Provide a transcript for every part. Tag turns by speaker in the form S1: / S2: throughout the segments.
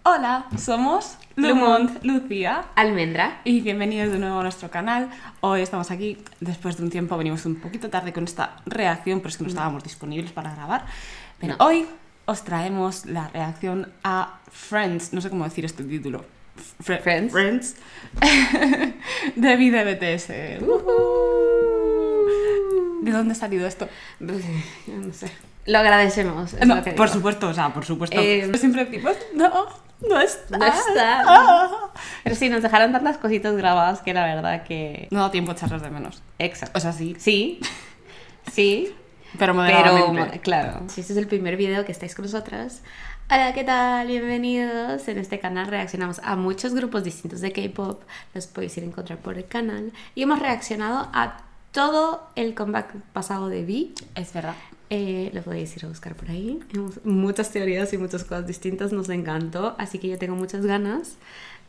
S1: Hola, somos Lumont, Lucía
S2: Almendra.
S1: y bienvenidos de nuevo a nuestro canal. Hoy estamos aquí, después de un tiempo venimos un poquito tarde con esta reacción, pero es que no estábamos disponibles para grabar. Pero
S2: No.
S1: hoy os traemos la reacción a Friends, no sé cómo decir este título.
S2: Friends.
S1: de Vi de BTS. ¿De dónde ha salido esto?
S2: Yo no sé. Lo agradecemos. es
S1: No,
S2: lo que
S1: por
S2: digo.
S1: supuesto, o sea, por supuesto. Siempre decimos, no está.
S2: No está.
S1: Ah.
S2: Pero sí, nos dejaron tantas cositas grabadas que la verdad que...
S1: No da tiempo a echarlas de menos.
S2: Exacto.
S1: O sea, sí,
S2: Sí, sí,
S1: pero moderadamente.
S2: pero claro. Si este es el primer video que estáis con nosotras, hola, ¿qué tal? Bienvenidos. En este canal reaccionamos a muchos grupos distintos de K-pop. Los podéis ir a encontrar por el canal. Y hemos reaccionado a todo el comeback pasado de V.
S1: Es verdad.
S2: Lo podéis ir a buscar por ahí. Hemos muchas teorías y muchas cosas distintas. Nos encantó. Así que yo tengo muchas ganas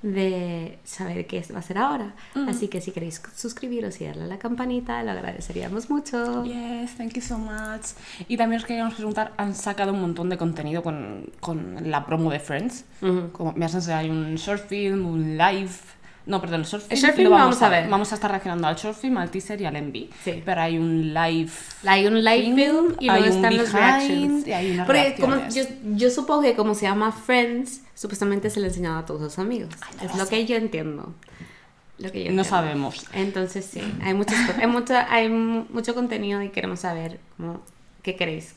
S2: de saber qué va a ser ahora. Así que si queréis suscribiros y darle a la campanita, lo agradeceríamos mucho.
S1: Yes, thank you so much. Y también os queríamos preguntar, han sacado un montón de contenido con la promo de Friends. Como me has enseñado, hay un short film, un live... No, perdón, el short film,
S2: El short film
S1: lo
S2: vamos a ver.
S1: Vamos a estar reaccionando al short film, al teaser y al MV.
S2: Sí.
S1: Pero hay un live...
S2: Hay un live film y
S1: hay
S2: luego
S1: un
S2: están los
S1: behind
S2: reactions.
S1: y hay unas
S2: Porque como
S1: reacciones.
S2: yo supongo que como se llama Friends, supuestamente se le enseñaba a todos sus amigos.
S1: no
S2: Es
S1: lo
S2: lo
S1: sé.
S2: que yo entiendo. Lo que yo
S1: No
S2: entiendo.
S1: sabemos.
S2: Entonces sí, hay muchas cosas, hay mucho contenido y queremos saber qué queréis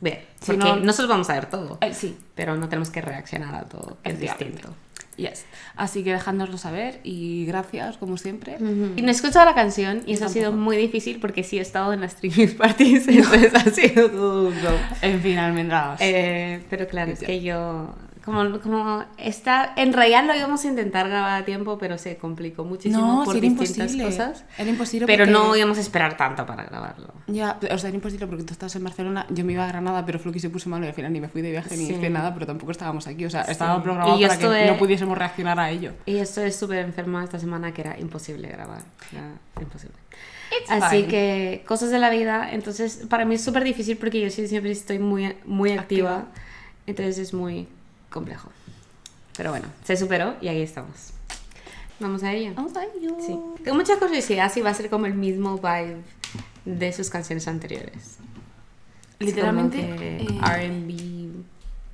S2: ver.
S1: Si
S2: Porque
S1: no-
S2: nosotros vamos a ver todo,
S1: Sí.
S2: pero no tenemos que reaccionar a todo, que es
S1: Efectivamente.
S2: distinto.
S1: Yes. Así que dejádnoslo saber y gracias, como siempre.
S2: Y no he escuchado la canción y eso ha sido
S1: tampoco.
S2: muy difícil porque sí he estado en las streaming parties, entonces ha sido todo un show.
S1: En fin, almendras.
S2: Pero claro, es que yo... Como está... En realidad lo íbamos a intentar grabar a tiempo, pero se complicó muchísimo
S1: No,
S2: por
S1: sí, era
S2: distintas
S1: imposible.
S2: cosas.
S1: Era imposible
S2: Pero
S1: porque...
S2: no íbamos a esperar tanto para grabarlo.
S1: Ya, o sea, era imposible porque tú estás en Barcelona, yo me iba a Granada, pero Fluky se puso malo y al final ni me fui de viaje ni
S2: Sí.
S1: hice nada, pero tampoco estábamos aquí, o sea,
S2: Sí.
S1: estaba programado
S2: Y yo
S1: para que
S2: estuve-
S1: no pudiésemos reaccionar a ello.
S2: Y estoy súper enferma esta semana que era imposible grabar. Era imposible.
S1: It's
S2: Así
S1: fine.
S2: que cosas de la vida. Entonces, para mí es súper difícil porque yo sí siempre estoy muy activa. Entonces es muy complejo. Pero bueno, se superó y ahí estamos. Vamos a ello.
S1: Vamos a ello.
S2: Sí. Tengo mucha curiosidad si va a ser como el mismo vibe de sus canciones anteriores.
S1: Literalmente,
S2: Como que R&B,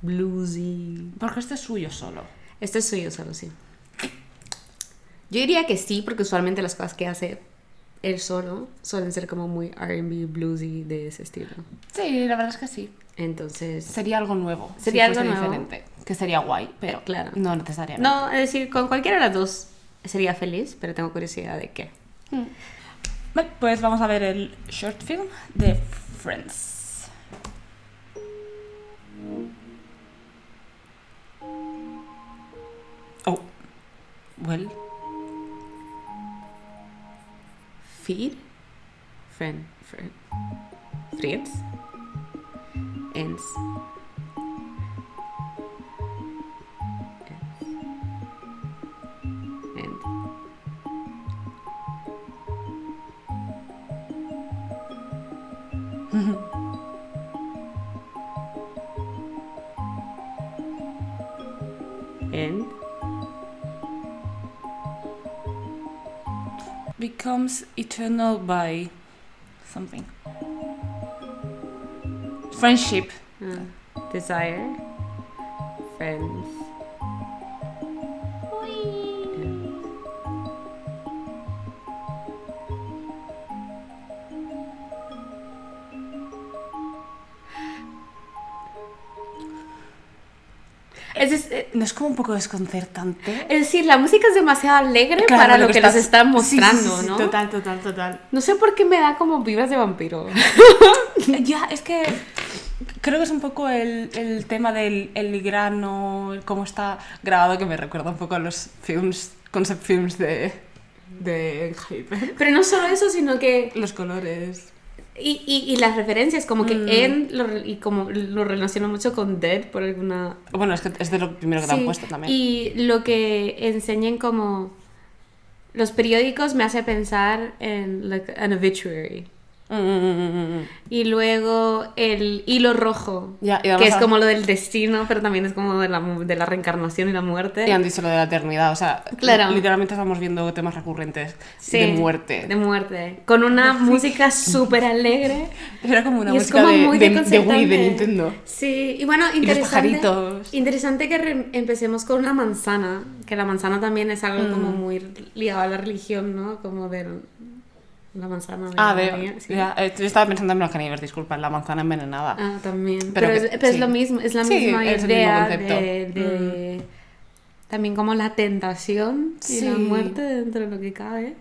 S2: bluesy.
S1: porque este es suyo solo.
S2: Este es suyo solo, sí. Yo diría que sí, porque usualmente las cosas que hace él solo suelen ser como muy R&B, bluesy de ese estilo.
S1: Sí, la verdad es que sí.
S2: Entonces...
S1: Sería algo nuevo.
S2: Sería
S1: si fuese
S2: algo nuevo.
S1: diferente. Que sería guay, pero
S2: Claro.
S1: no necesariamente.
S2: No, es decir, con cualquiera de las dos sería feliz, pero tengo curiosidad de qué.
S1: Vale, pues vamos a ver el short film de Friends. Oh, well,
S2: Feed, friends, ends. End. End.
S1: becomes eternal by something. Friendship.
S2: Desire. Friends. End.
S1: ¿No es como un poco desconcertante?
S2: Es decir, la música es demasiado alegre
S1: Claro,
S2: para lo que
S1: estás-
S2: nos están
S1: Sí, sí,
S2: mostrando,
S1: sí, sí,
S2: ¿no?
S1: Total.
S2: No sé por qué me da como vibras de vampiro.
S1: Ya, es que creo que es un poco el tema del el grano, cómo está grabado, que me recuerda un poco a los films, concept films de Hyper.
S2: Pero no solo eso, sino que...
S1: Los colores.
S2: Y las referencias, como que y como lo relaciono mucho con Dead por alguna...
S1: Bueno, es que es de lo primero que te han
S2: Sí,
S1: puesto también.
S2: y lo que enseñan como... Los periódicos me hace pensar en like, an obituary. Y luego el hilo rojo,
S1: Ya, y
S2: que
S1: además
S2: es como lo del destino, pero también es como de la reencarnación y la muerte.
S1: Y han dicho lo de la eternidad, o sea,
S2: Claro.
S1: literalmente estamos viendo temas recurrentes
S2: Sí,
S1: de muerte.
S2: De muerte. Con una música súper alegre.
S1: Era como una
S2: Y es
S1: música
S2: como muy
S1: de Wii, de
S2: desconcertante.
S1: Nintendo.
S2: Sí, y bueno,
S1: los
S2: interesante.
S1: pajaritos.
S2: Interesante que empecemos con una manzana, que la manzana también es algo como muy ligado a la religión, ¿no? Como de la manzana de María, sí.
S1: Yo estaba pensando en Blancanieves, disculpa, en la manzana envenenada.
S2: Ah, también.
S1: Pero
S2: Pero,
S1: que-
S2: es
S1: sí.
S2: lo mismo, es la
S1: Sí,
S2: misma
S1: es el
S2: idea
S1: mismo concepto.
S2: de también como la tentación y la
S1: Sí.
S2: muerte dentro de lo que cabe.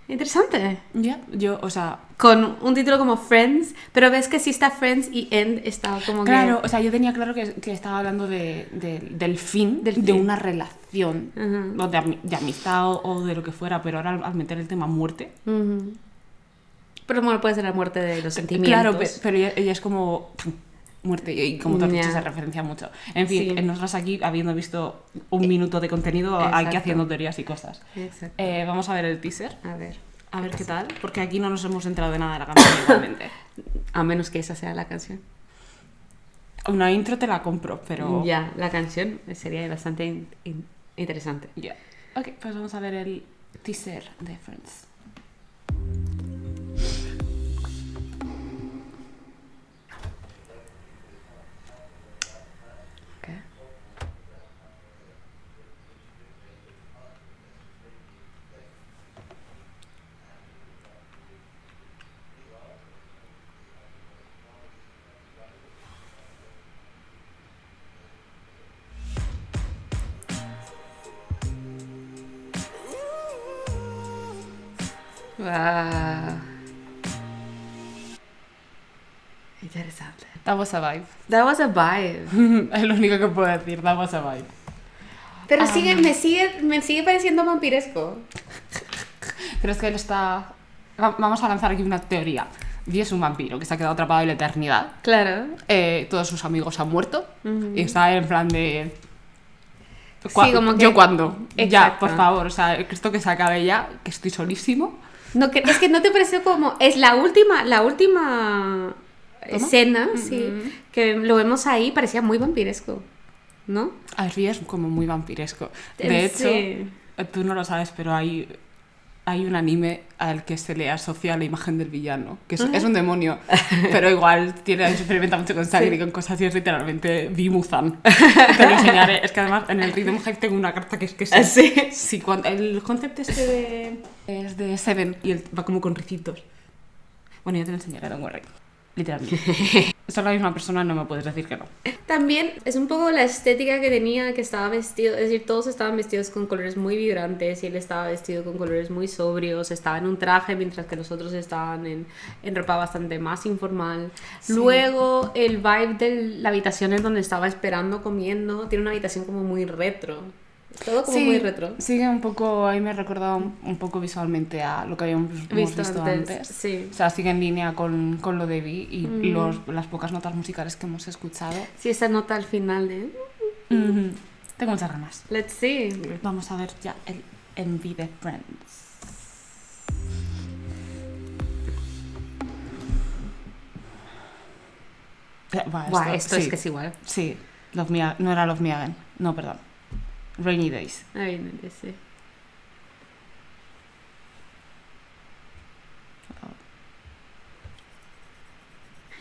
S2: Interesante.
S1: Ya, yo, o sea,
S2: Con un título como Friends, pero ves que sí está Friends y End está como
S1: claro,
S2: que...
S1: o sea, yo tenía claro que estaba hablando del fin
S2: Del
S1: de
S2: fin.
S1: una relación,
S2: Ajá.
S1: o de amistad o de lo que fuera, pero ahora al meter el tema muerte.
S2: Ujú. Pero bueno, puede ser la muerte de los sentimientos.
S1: Claro, pero ella es como muerte y como tú has dicho
S2: Ya.
S1: se referencia mucho. En fin,
S2: Sí.
S1: nosotras aquí, habiendo visto un minuto de contenido, hay que
S2: Exacto.
S1: haciendo teorías y cosas.
S2: Exacto.
S1: Vamos a ver el teaser,
S2: A ver.
S1: a ver qué tal, porque aquí no nos hemos enterado de nada de la canción igualmente.
S2: A menos que esa sea la canción.
S1: Una intro te la compro, pero...
S2: Ya, la canción sería bastante interesante.
S1: Ya. Ok, pues vamos a ver el teaser de Friends.
S2: Okay. Wow. Interesante.
S1: That was a vibe.
S2: That was a vibe.
S1: Es lo único que puedo decir, that was a vibe.
S2: Pero me sigue pareciendo vampiresco.
S1: ¿Crees que él está...? Vamos a lanzar aquí una teoría. Vi es un vampiro que se ha quedado atrapado en la eternidad.
S2: Claro.
S1: Todos sus amigos han muerto. Y está en plan de...
S2: Sí, como que-
S1: ¿Yo cuándo? Ya,
S2: Exacto.
S1: por favor. O sea, que esto que se acabe ya, que estoy solísimo.
S2: No, es que no te pareció como... Es la última escena, sí, que lo vemos ahí, parecía muy vampiresco, ¿no?
S1: A ver, Vi es como muy vampiresco. De hecho,
S2: Sí.
S1: tú no lo sabes, pero hay un anime al que se le asocia la imagen del villano, que es un demonio, pero igual experimenta mucho con sangre y con cosas y es literalmente Bimuzan. Te lo enseñaré. Es que además en el Rhythm Head tengo una carta que es que sí.
S2: ¿Sí?
S1: Sí, el concepto es de Seven y él va como con ricitos. Bueno, ya te lo enseñaré, don't worry. Literalmente. Son la misma persona, no me puedes decir que no.
S2: También es un poco la estética que tenía, que estaba vestido, es decir, todos estaban vestidos con colores muy vibrantes y él estaba vestido con colores muy sobrios, estaba en un traje mientras que los otros estaban en ropa bastante más informal.
S1: Sí.
S2: Luego el vibe de la habitación en donde estaba esperando, comiendo, tiene una habitación como muy retro. Todo como muy retro.
S1: Sigue un poco, ahí me recordaba un poco visualmente a lo que habíamos visto antes.
S2: Sí.
S1: O sea, sigue en línea con lo de Vi y las pocas notas musicales que hemos escuchado.
S2: Sí, esa nota al final de...
S1: Tengo muchas ganas.
S2: Let's see.
S1: Vamos a ver ya el MV de Friends.
S2: Buah, esto es
S1: sí.
S2: que es igual.
S1: Sí, no era Love Me Again. No, perdón. Rainy Days.
S2: Evidentemente, sí.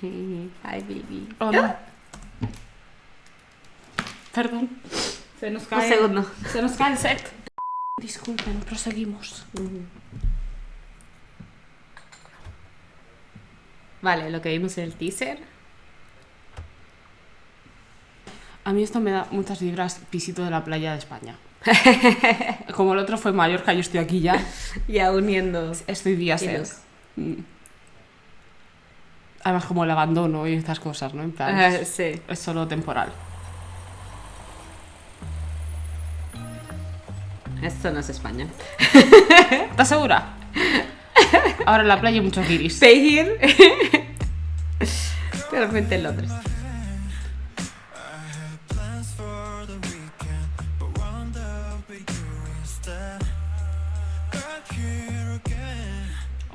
S2: Hi, baby.
S1: Oh, no. Perdón. Se nos cae.
S2: Un segundo.
S1: Se nos cae el set. Disculpen, proseguimos.
S2: Vale, lo que vimos en el teaser.
S1: A mí esto me da muchas vibras pisito de la playa de España. Como el otro fue Mallorca, yo estoy aquí ya.
S2: Ya uniendo.
S1: Estoy día
S2: Hilos.
S1: set. Además como el abandono y estas cosas, ¿no? En plan,
S2: Sí.
S1: es solo temporal.
S2: Esto no es España.
S1: ¿Estás segura? Ahora en la playa hay muchos guiris.
S2: Stay here. Realmente en Londres.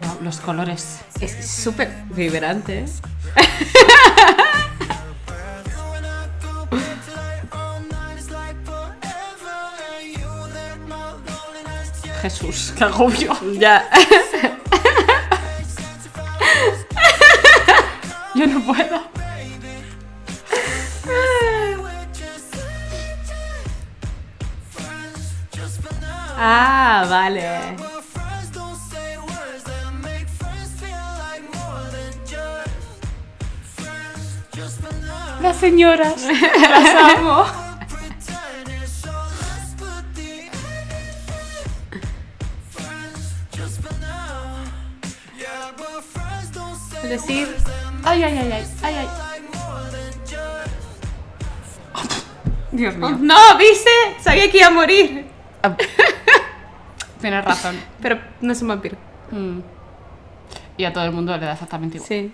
S1: Wow, los colores.
S2: Es súper vibrante.
S1: Jesús, qué agobio.
S2: Ya.
S1: Yo no puedo.
S2: Ah, vale.
S1: Las señoras, las amo.
S2: Es decir,
S1: Ay, ay, ay, ay, ay, ay. Dios mío.
S2: no, ¿viste? Sabía que iba a morir.
S1: Ah, tienes razón.
S2: Pero no es un vampiro.
S1: Y a todo el mundo le da exactamente igual.
S2: Sí.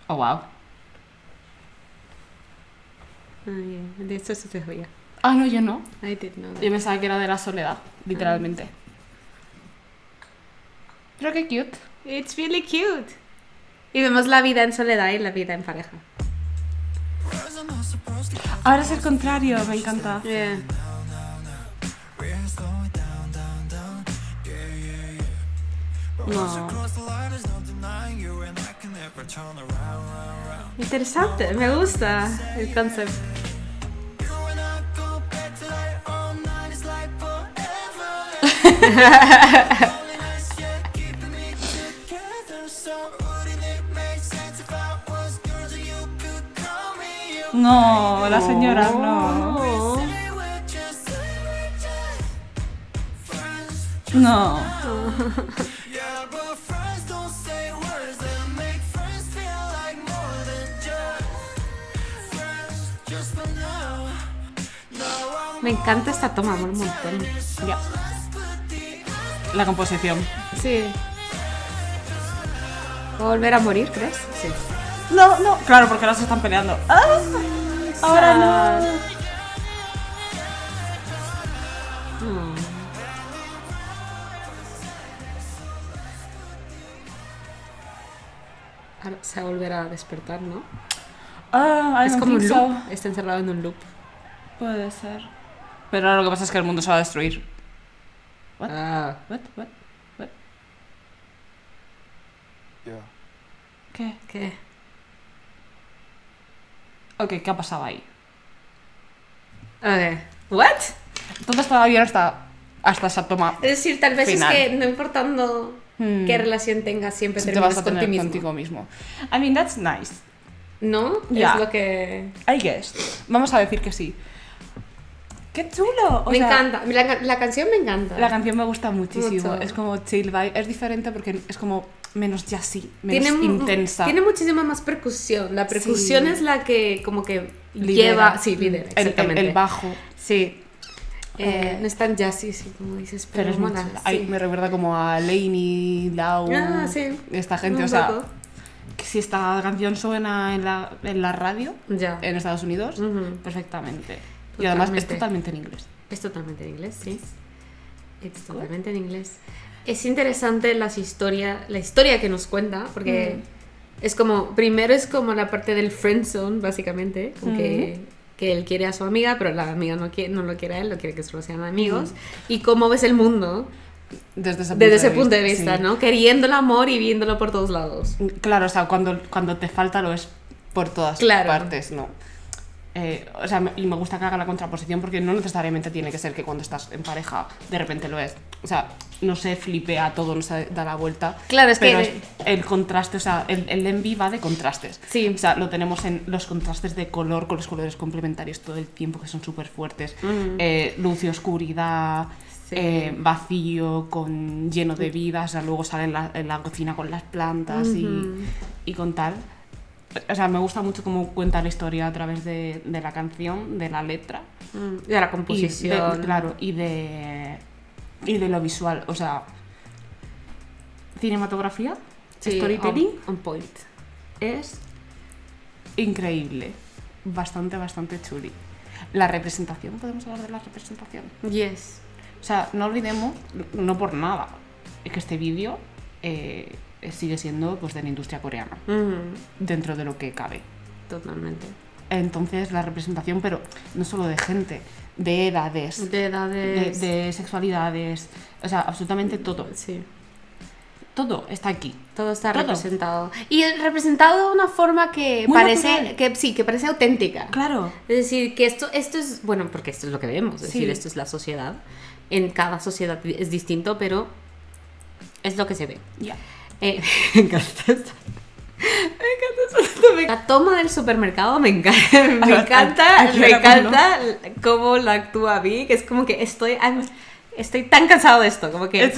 S1: Oh, wow.
S2: De esto se sabía.
S1: Ah, no, yo no.
S2: I did know that.
S1: Yo pensaba que era de la soledad, literalmente. Pero qué cute.
S2: It's really cute. Y vemos la vida en soledad y la vida en pareja.
S1: Ahora es el contrario, me encanta.
S2: Yeah.
S1: No.
S2: Interesante, me gusta el concepto.
S1: No, la señora no. No.
S2: Me encanta esta toma, por un montón.
S1: Ya. La composición.
S2: Sí. ¿Va a volver a morir, crees? Sí.
S1: No, no. Claro, porque ahora se están peleando. ¡Ah! Ahora no.
S2: Ahora se va a volver a despertar, ¿no?
S1: Ah, I
S2: Es
S1: don't
S2: como un
S1: think
S2: loop.
S1: so.
S2: Está encerrado en un loop.
S1: Puede ser. Pero ahora lo que pasa es que el mundo se va a destruir. What?
S2: Ah.
S1: What? What? What?
S3: Yeah.
S1: ¿Qué?
S2: ¿Qué?
S1: Ok, ¿qué ha pasado ahí?
S2: Okay. ¿What?
S1: Entonces todavía no está hasta esa toma.
S2: Es decir, tal vez
S1: Final.
S2: es que no importando qué relación tengas, siempre
S1: Si te
S2: terminas
S1: vas a
S2: con ti
S1: tener
S2: mismo.
S1: contigo mismo. I mean, that's nice.
S2: ¿No?
S1: Ya.
S2: Es lo que...
S1: I guess. Vamos a decir que sí. ¡Qué chulo! O
S2: me
S1: sea,
S2: encanta. La canción me encanta.
S1: La canción me gusta muchísimo.
S2: Mucho.
S1: Es como chill vibe. Es diferente porque es como menos jazzy, menos
S2: tiene,
S1: intensa.
S2: Tiene muchísima más percusión. La percusión
S1: Sí.
S2: es la que como que
S1: Lidera.
S2: lleva... Sí, lidera, exactamente.
S1: El bajo.
S2: Sí. No es tan jazzy, sí, como dices,
S1: Pero es muy
S2: mola,
S1: chula.
S2: sí.
S1: Ay, me recuerda como a Lainey, Lau,
S2: Ah, sí.
S1: esta gente.
S2: Un
S1: O sea,
S2: poco.
S1: que si esta canción suena en la radio
S2: Ya.
S1: en Estados Unidos,
S2: Ujú.
S1: perfectamente. Y además es
S2: Totalmente.
S1: totalmente en inglés.
S2: Es totalmente en inglés, sí. Es totalmente en inglés. Es interesante la historia que nos cuenta, porque es como, primero es como la parte del friend zone, básicamente, como que él quiere a su amiga, pero la amiga no lo quiere a él, lo quiere que solo sean amigos. Y cómo ves el mundo
S1: Desde
S2: desde ese punto de vista,
S1: sí.
S2: ¿no? Queriendo el amor y viéndolo por todos lados.
S1: Claro, o sea, cuando te falta lo es por todas
S2: Claro.
S1: partes, ¿no? O sea, y me gusta que haga la contraposición porque no necesariamente tiene que ser que cuando estás en pareja de repente lo es. O sea, no se flipea todo, no se da la vuelta.
S2: Claro, es
S1: pero
S2: que-
S1: el contraste, o sea, el envy va de contrastes.
S2: Sí.
S1: O sea, lo tenemos en los contrastes de color con los colores complementarios todo el tiempo que son súper fuertes. Luz y oscuridad.
S2: Sí.
S1: Vacío, lleno de vida, o sea, luego sale en la cocina con las plantas y con tal. O sea, me gusta mucho cómo cuenta la historia a través de la canción, de la letra.
S2: De la composición.
S1: Claro, y de lo visual. O sea, cinematografía,
S2: Sí,
S1: storytelling,
S2: on point.
S1: es increíble. Bastante chuli. La representación, ¿podemos hablar de la representación?
S2: Yes.
S1: O sea, no olvidemos, no por nada, es que este vídeo sigue siendo pues de la industria coreana, dentro de lo que cabe.
S2: Totalmente.
S1: Entonces la representación, pero no solo de gente, de edades, de sexualidades, o sea, absolutamente todo.
S2: Sí.
S1: Todo está aquí.
S2: Todo está
S1: Todo.
S2: representado. Y representado de una forma que
S1: Muy
S2: parece,
S1: natural.
S2: que parece auténtica.
S1: Claro.
S2: Es decir, que esto es, bueno, porque esto es lo que vemos, es
S1: Sí.
S2: decir, esto es la sociedad. En cada sociedad es distinto, pero es lo que se ve.
S1: Ya.
S2: Me encanta esto. La toma del supermercado me encanta. Me encanta cómo la actúa Vi, que es como que estoy tan cansado de esto, como que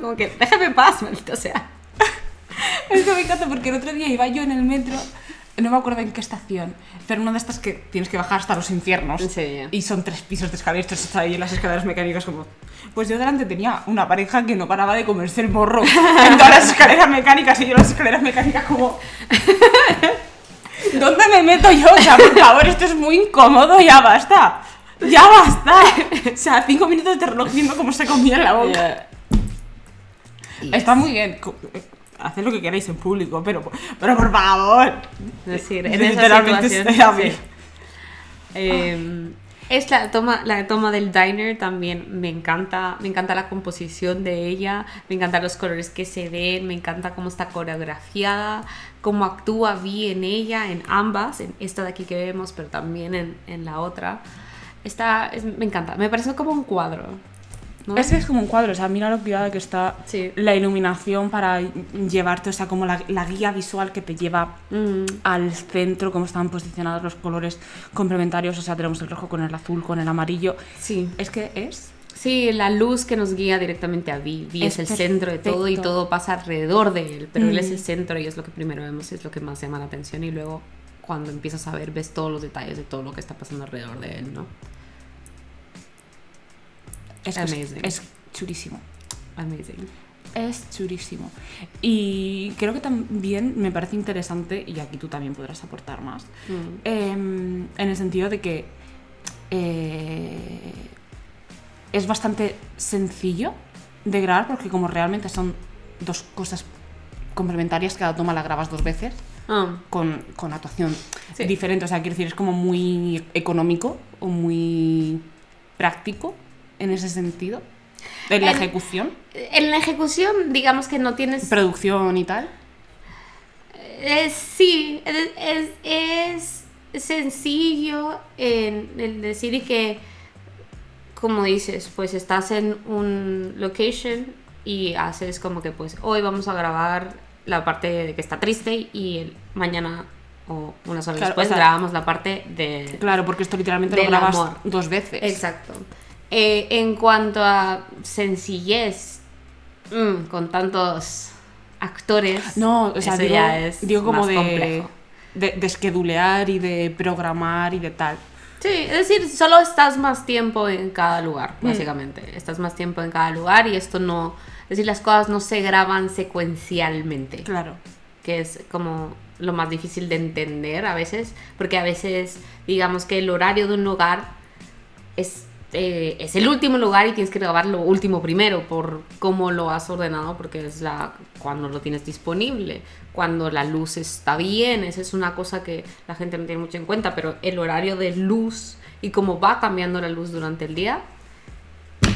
S2: como que déjame en paz, maldito sea.
S1: Es que me encanta porque el otro día iba yo en el metro, no me acuerdo en qué estación, pero una de estas que tienes que bajar hasta los infiernos.
S2: Sí.
S1: Y son 3 pisos de escaleras, estás ahí en las escaleras mecánicas como... Pues yo delante tenía una pareja que no paraba de comerse el morro en todas las escaleras mecánicas y yo en las escaleras mecánicas como... ¿Dónde me meto yo? O sea, por favor, esto es muy incómodo, ya basta. ¡Ya basta! O sea, 5 minutos de reloj viendo cómo se comía en la boca.
S2: Yes.
S1: Está muy bien. Haced lo que queráis en público, pero por favor.
S2: Es decir, en esa
S1: Literalmente
S2: situación.
S1: sí.
S2: Es la toma del diner también me encanta la composición de ella, me encantan los colores que se ven, me encanta cómo está coreografiada, cómo actúa Vi en ella, en ambas, en esta de aquí que vemos, pero también en la otra. Me encanta, me parece como un cuadro, ¿no?
S1: Es que es como un cuadro, o sea, mira lo cuidada que está
S2: Sí.
S1: la iluminación para llevarte, o sea, como la guía visual que te lleva al centro, cómo están posicionados los colores complementarios, o sea, tenemos el rojo con el azul, con el amarillo.
S2: Sí.
S1: Es que es...
S2: Sí, la luz que nos guía directamente a Vi. Vi es el centro de todo y todo pasa alrededor de él, pero él es el centro y es lo que primero vemos y es lo que más llama la atención y luego cuando empiezas a ver ves todos los detalles de todo lo que está pasando alrededor de él, ¿no?
S1: Es churísimo.
S2: Amazing.
S1: Es churísimo. Y creo que también me parece interesante, y aquí tú también podrás aportar más, en el sentido de que es bastante sencillo de grabar porque como realmente son 2 cosas complementarias, cada toma la grabas 2 veces con actuación diferente, o sea, quiero decir, es como muy económico o muy práctico en ese sentido, en la ejecución.
S2: En la ejecución, digamos que no tienes...
S1: Producción y tal.
S2: Sí, es sencillo en el decir que, como dices, pues estás en un location y haces como que pues hoy vamos a grabar la parte de que está triste y mañana o unas horas después grabamos la parte de...
S1: Claro, porque esto literalmente lo grabas
S2: amor.
S1: 2 veces.
S2: Exacto. En cuanto a sencillez, con tantos actores,
S1: no, o sea, digo como
S2: más complejo.
S1: de esquedulear y de programar y de tal.
S2: Sí, es decir, solo estás más tiempo en cada lugar, básicamente. Estás más tiempo en cada lugar y esto no... Es decir, las cosas no se graban secuencialmente.
S1: Claro.
S2: Que es como lo más difícil de entender a veces, porque a veces, digamos que el horario de un lugar es el último lugar y tienes que grabar lo último primero por cómo lo has ordenado, porque es cuando lo tienes disponible, cuando la luz está bien. Esa es una cosa que la gente no tiene mucho en cuenta, pero el horario de luz y cómo va cambiando la luz durante el día,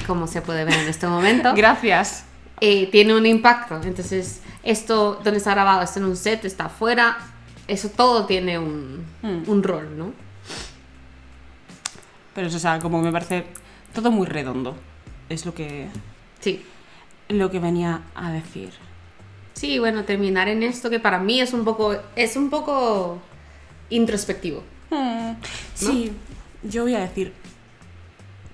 S2: como se puede ver en este momento.
S1: Gracias.
S2: Tiene un impacto. Entonces, esto, donde está grabado, está en un set, está afuera, eso todo tiene un rol, ¿no?
S1: Pero eso, o sea, como me parece todo muy redondo. Es lo que venía a decir.
S2: Sí, bueno, terminar en esto que para mí es un poco introspectivo.
S1: Sí, yo voy a decir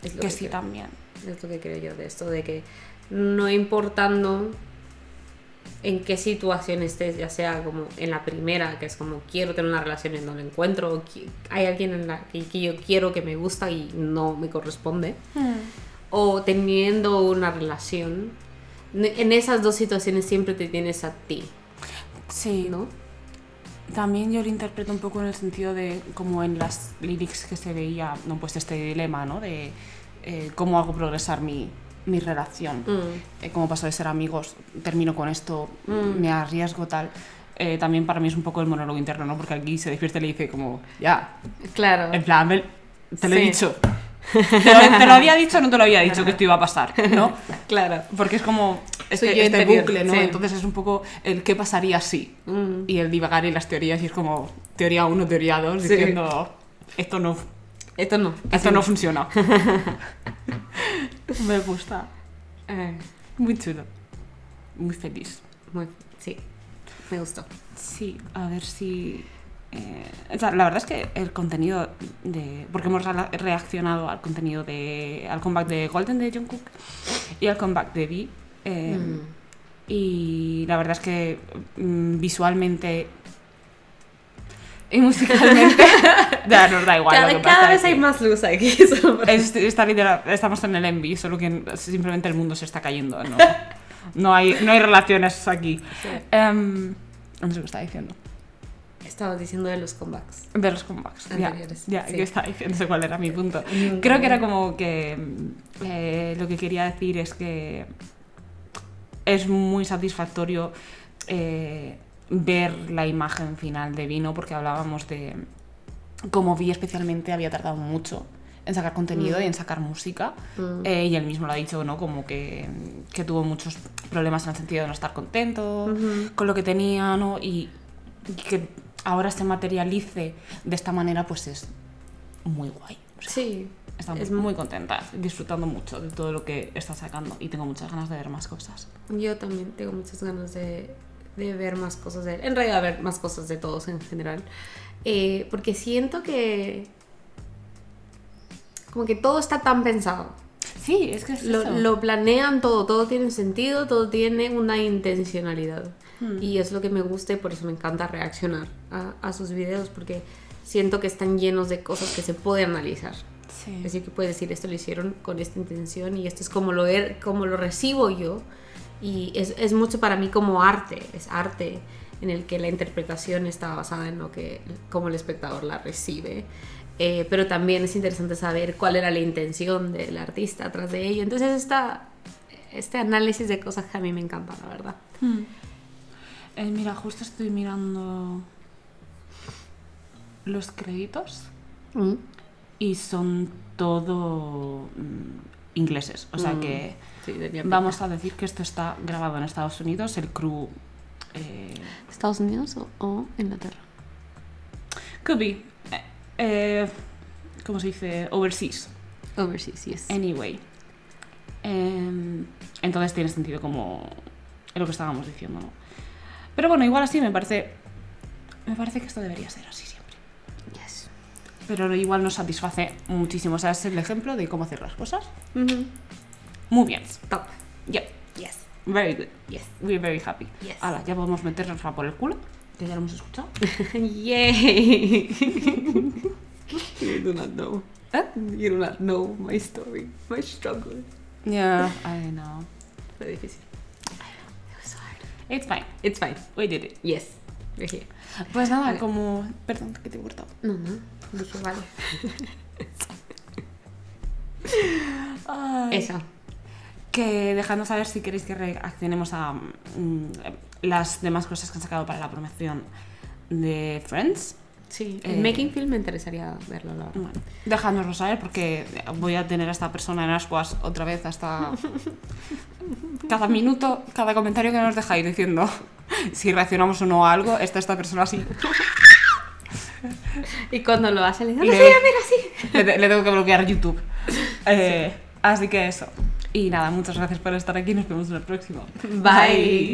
S1: que sí
S2: creo.
S1: también.
S2: Es lo que creo yo de esto, de que no importando en qué situación estés, ya sea como en la primera, que es como quiero tener una relación y no la encuentro, o hay alguien en la que yo quiero que me gusta y no me corresponde, o teniendo una relación, en esas 2 situaciones siempre te tienes a ti.
S1: Sí,
S2: ¿no?
S1: También yo lo interpreto un poco en el sentido de como en las lyrics que se veía, no, pues este dilema, ¿no? De cómo hago progresar mi relación. Cómo paso de ser amigos, termino con esto, me arriesgo, tal. También para mí es un poco el monólogo interno, ¿no? Porque aquí se despierta y le dice como, ya,
S2: claro,
S1: en plan, te lo he dicho. ¿Te lo había dicho o no te lo había dicho que esto iba a pasar, ¿no?
S2: Claro.
S1: Porque es como este
S2: interior,
S1: bucle, ¿no?
S2: sí.
S1: Entonces es un poco el qué pasaría si. Y el divagar y las teorías, y es como teoría 1, teoría 2,
S2: Sí.
S1: diciendo esto no funciona. Me gusta. Muy chulo. Muy feliz.
S2: Sí, me gustó.
S1: Sí, a ver si... o sea, la verdad es que el contenido de... Porque hemos reaccionado al contenido al comeback de Golden de Jungkook y al comeback de V. Y la verdad es que visualmente y musicalmente ya nos da igual.
S2: Cada vez hay más luz aquí.
S1: Estamos en el envy, solo que simplemente el mundo se está cayendo. No hay relaciones aquí.
S2: Sí.
S1: No sé qué estaba diciendo.
S2: Estabas diciendo de los comebacks.
S1: De los comebacks.
S2: Anteriores.
S1: Ya,
S2: Sí.
S1: ¿qué estaba diciendo? No sé cuál era mi punto. Creo que era como que lo que quería decir es que es muy satisfactorio ver la imagen final de Vino, porque hablábamos de cómo Vi especialmente había tardado mucho en sacar contenido y en sacar música, y él mismo lo ha dicho, ¿no? Como que tuvo muchos problemas en el sentido de no estar contento con lo que tenía, ¿no? Y que ahora se materialice de esta manera, pues es muy guay. O sea,
S2: Sí.
S1: estamos muy contentas, disfrutando mucho de todo lo que está sacando, y tengo muchas ganas de ver más cosas.
S2: Yo también tengo muchas ganas de ver más cosas de él. En realidad, ver más cosas de todos en general. Porque siento que como que todo está tan pensado.
S1: Sí, es que es eso.
S2: Lo planean todo tiene sentido, todo tiene una intencionalidad. Y es lo que me gusta, y por eso me encanta reaccionar a sus videos, porque siento que están llenos de cosas que se pueden analizar.
S1: Sí.
S2: Es decir, que puedes decir, esto lo hicieron con esta intención y esto es como lo recibo yo. Y es mucho para mí como arte, es arte en el que la interpretación está basada en cómo el espectador la recibe. Pero también es interesante saber cuál era la intención del artista atrás de ello. Entonces este análisis de cosas que a mí me encanta, la verdad.
S1: Mira, justo estoy mirando los créditos y son todo ingleses, o sea que
S2: sí,
S1: vamos a decir que esto está grabado en Estados Unidos, el crew...
S2: ¿Estados Unidos o Inglaterra?
S1: Could be. ¿Cómo se dice? Overseas.
S2: Overseas, yes.
S1: Anyway. Entonces tiene sentido como lo que estábamos diciendo, ¿no? Pero bueno, igual así me parece que esto debería ser así siempre.
S2: Yes.
S1: Pero igual nos satisface muchísimo. O sea, es el ejemplo de cómo hacer las cosas. Muy bien.
S2: Top.
S1: Yeah.
S2: Yes.
S1: Very good.
S2: Yes.
S1: We're very happy.
S2: Yes.
S1: Ahora, ya podemos meternos por el culo, que ya lo hemos escuchado.
S2: Yay. You do not know. You do not know my story, my struggle.
S1: Yeah, I know.
S2: Fue difícil. It was hard.
S1: It's fine.
S2: It's fine.
S1: We did it.
S2: Yes. We're here.
S1: Pues nada,
S2: Vale.
S1: como... Perdón, que te he cortado.
S2: No. Dije, vale. Eso.
S1: Que dejadnos saber si queréis que reaccionemos a las demás cosas que han sacado para la promoción de Friends.
S2: Sí, el making film me interesaría verlo, la verdad.
S1: Bueno, dejadnoslo saber, porque voy a tener a esta persona en ascuas otra vez hasta cada minuto, cada comentario que nos dejáis diciendo si reaccionamos o no a algo, está esta persona así.
S2: Y cuando lo hace, le digo,
S1: Le-
S2: mira, sí.
S1: Le tengo que bloquear YouTube. Así que eso. Y nada, muchas gracias por estar aquí. Nos vemos en el próximo.
S2: Bye.